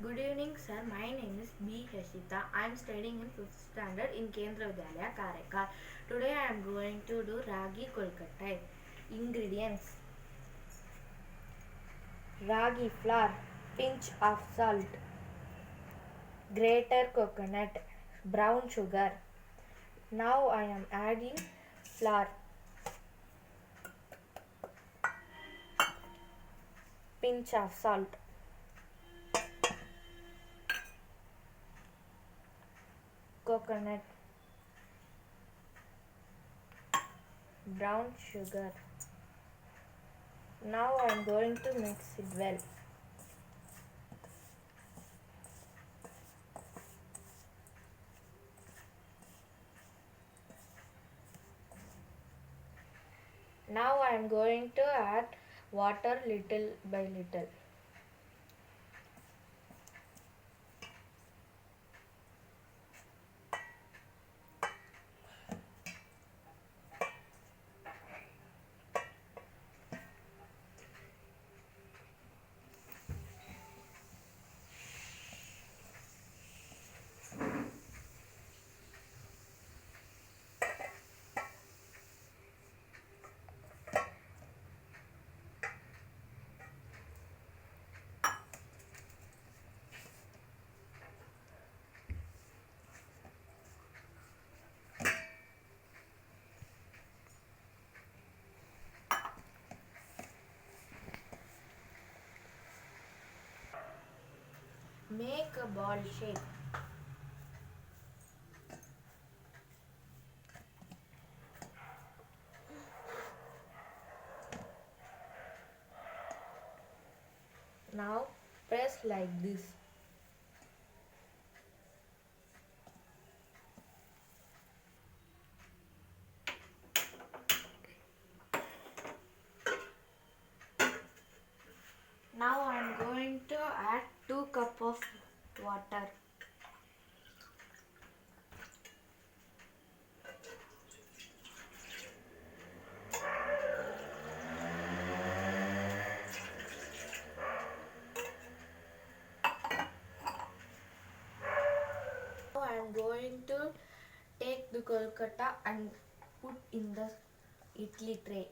Good evening, sir. My name is B. Hashita. I am studying in 5th standard in Kendra Vidyalaya, Karaikal. Today I am going to do Raagi Kozhukattai. Ingredients: Raagi flour, pinch of salt, grated coconut, brown sugar. Now I am adding flour, pinch of salt, coconut, brown sugar. Now I am going to mix it well. Now I am going to add water little by little. Make a ball shape. Now press like this. Now I am going to add 2 cups of water. Now I am going to take the Kolkata and put in the idli tray.